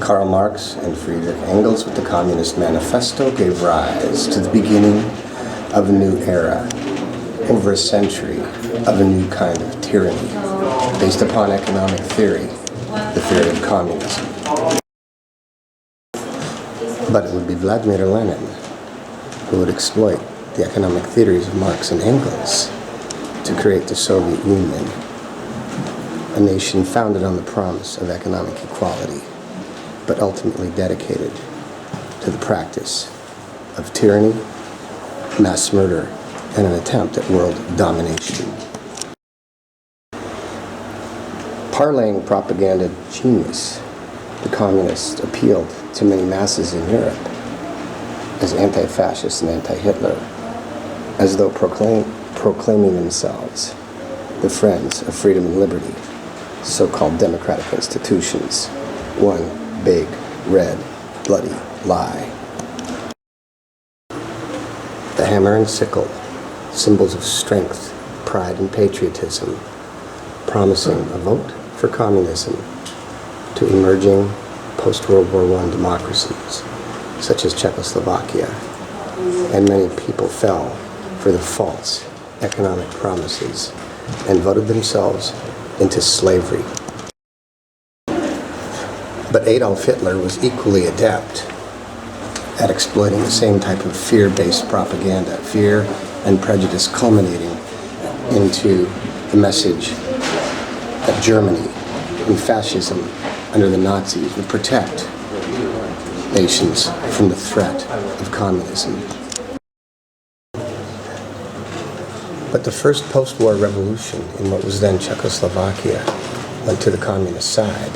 Karl Marx and Friedrich Engels with the Communist Manifesto gave rise to the beginning of a new era, over a century of a new kind of tyranny, based upon economic theory, the theory of communism. But it would be Vladimir Lenin who would exploit the economic theories of Marx and Engels to create the Soviet Union, a nation founded on the promise of economic equality, but ultimately dedicated to the practice of tyranny, mass murder, and an attempt at world domination. Parlaying propaganda genius, the communists appealed to many masses in Europe as anti-fascist and anti-Hitler, as though proclaiming themselves the friends of freedom and liberty, so-called democratic institutions, one big, red, bloody lie. The hammer and sickle, symbols of strength, pride, and patriotism, promising a vote for communism to emerging post-World War I democracies, such as Czechoslovakia, and many people fell for the false economic promises and voted themselves into slavery. But Adolf Hitler was equally adept at exploiting the same type of fear-based propaganda, fear and prejudice culminating into the message that Germany and fascism under the Nazis would protect nations from the threat of communism. But the first post-war revolution in what was then Czechoslovakia went to the communist side.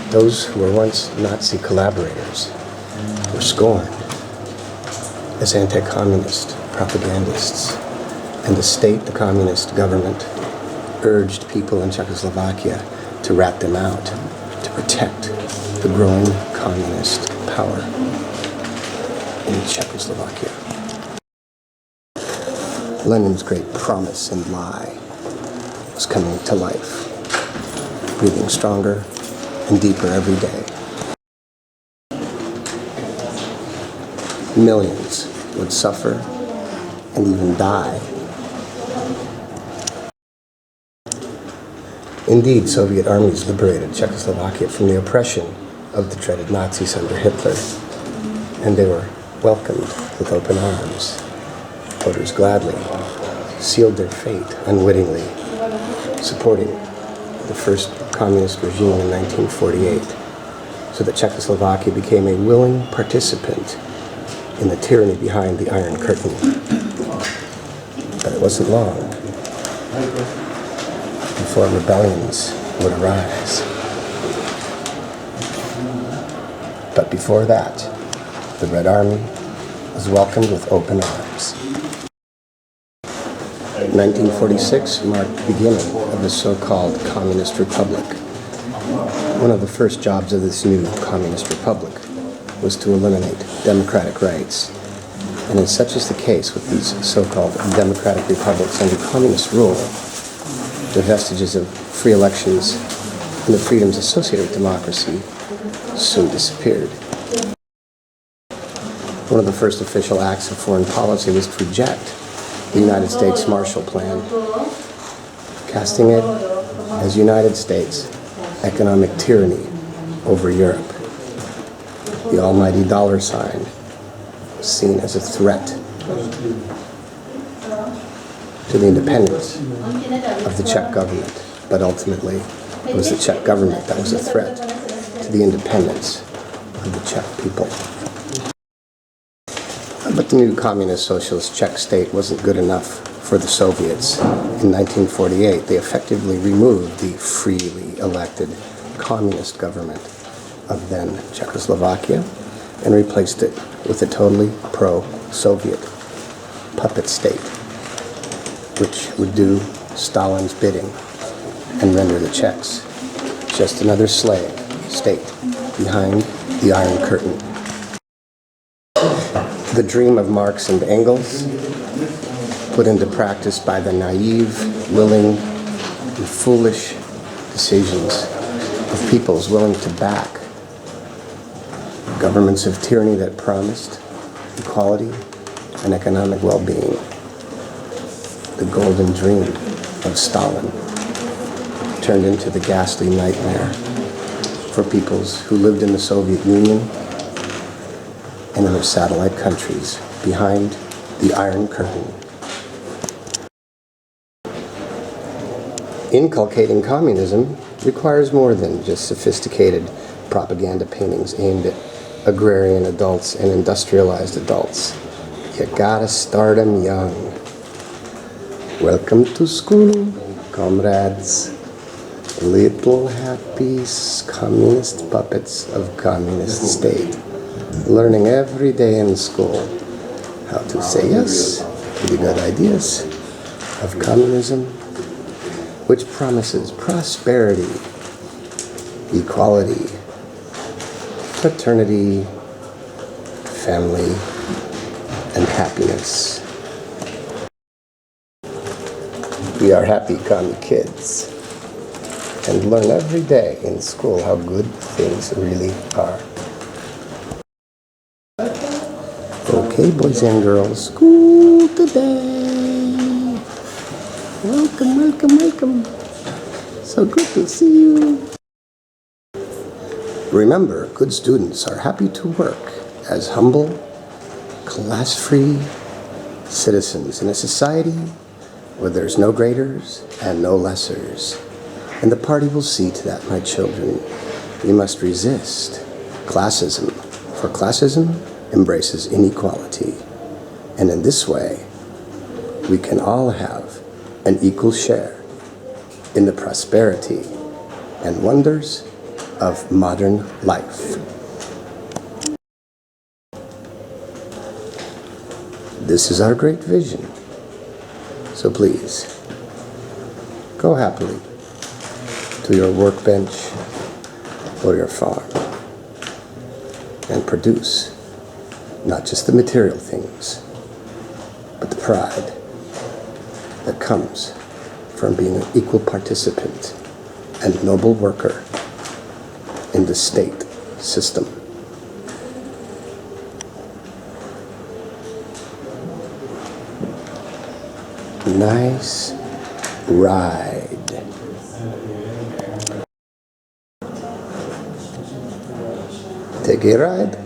Those who were once Nazi collaborators were scorned as anti-communist propagandists, and the state, the communist government, urged people in Czechoslovakia to rat them out, to protect the growing communist power in Czechoslovakia. Lenin's great promise and lie was coming to life, breathing stronger and deeper every day. Millions would suffer and even die. Indeed, Soviet armies liberated Czechoslovakia from the oppression of the dreaded Nazis under Hitler, and they were welcomed with open arms. Voters gladly sealed their fate unwittingly, supporting the first communist regime in 1948, so that Czechoslovakia became a willing participant in the tyranny behind the Iron Curtain. But it wasn't long before rebellions would arise. But before that, the Red Army was welcomed with open arms. 1946 marked the beginning of the so-called Communist Republic. One of the first jobs of this new Communist Republic was to eliminate democratic rights. And as such is the case with these so-called democratic republics under communist rule, the vestiges of free elections and the freedoms associated with democracy soon disappeared. One of the first official acts of foreign policy was to reject the United States Marshall Plan, casting it as United States economic tyranny over Europe. The almighty dollar sign was seen as a threat to the independence of the Czech government, but ultimately it was the Czech government that was a threat to the independence of the Czech people. But the new communist socialist Czech state wasn't good enough for the Soviets. In 1948, they effectively removed the freely elected communist government of then Czechoslovakia and replaced it with a totally pro-Soviet puppet state, which would do Stalin's bidding and render the Czechs just another slave state behind the Iron Curtain. The dream of Marx and Engels, put into practice by the naive, willing, and foolish decisions of peoples willing to back Governments of tyranny that promised equality and economic well-being. The golden dream of Stalin turned into the ghastly nightmare for peoples who lived in the Soviet Union and in their satellite countries behind the Iron Curtain. Inculcating communism requires more than just sophisticated propaganda paintings aimed at agrarian adults and industrialized adults. You gotta start them young. Welcome to school, comrades. Little happy communist puppets of communist state. Learning every day in school how to say yes to the good ideas of communism, which promises prosperity, equality, fraternity, family, and happiness. We are happy commie kids and learn every day in school how good things really are. Okay, boys and girls, school today. Welcome, welcome, welcome. So good to see you. Remember, good students are happy to work as humble, class-free citizens in a society where there's no graders and no lessers. And the party will see to that, my children. We must resist classism, for classism embraces inequality. And in this way, we can all have an equal share in the prosperity and wonders of modern life. This is our great vision. So please, go happily to your workbench or your farm and produce not just the material things, but the pride that comes from being an equal participant and noble worker in the state system. Nice ride. Take a ride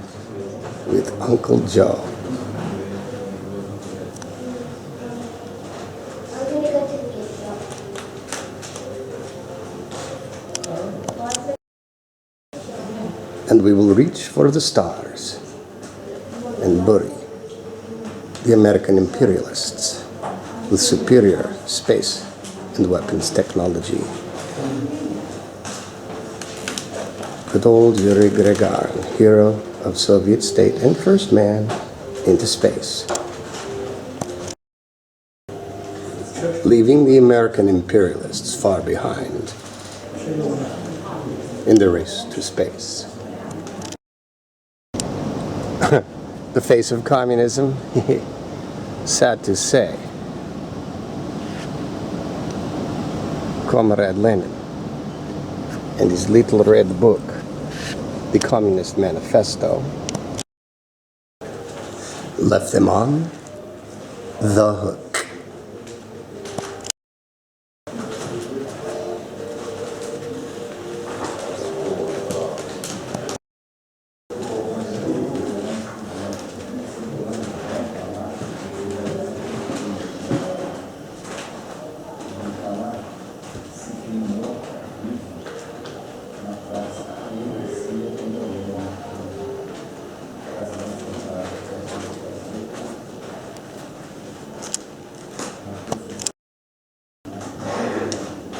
with Uncle Joe. And we will reach for the stars and bury the American imperialists with superior space and weapons technology. Good old Yuri Gagarin, hero of Soviet state and first man into space, leaving the American imperialists far behind in the race to space. The face of communism, sad to say. Comrade Lenin and his little red book, the Communist Manifesto, left them on the hook.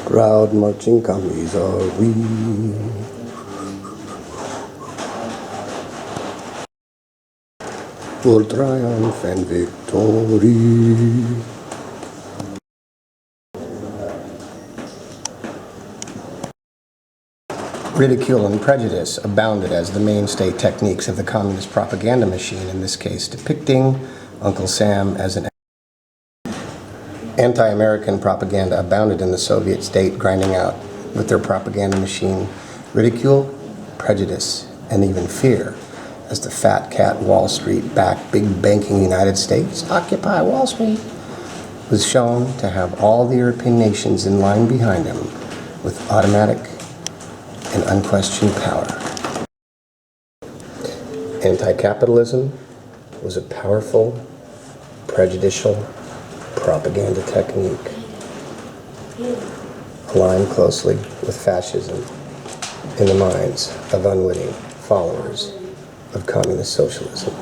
Proud marching commies are we. For triumph and victory. Ridicule and prejudice abounded as the mainstay techniques of the communist propaganda machine, in this case depicting Uncle Sam as an anti-American propaganda abounded in the Soviet state, grinding out with their propaganda machine ridicule, prejudice, and even fear as the fat cat Wall Street backed big banking United States, Occupy Wall Street, was shown to have all the European nations in line behind him with automatic and unquestioned power. Anti-capitalism was a powerful, prejudicial propaganda technique, aligned closely with fascism in the minds of unwitting followers of communist socialism.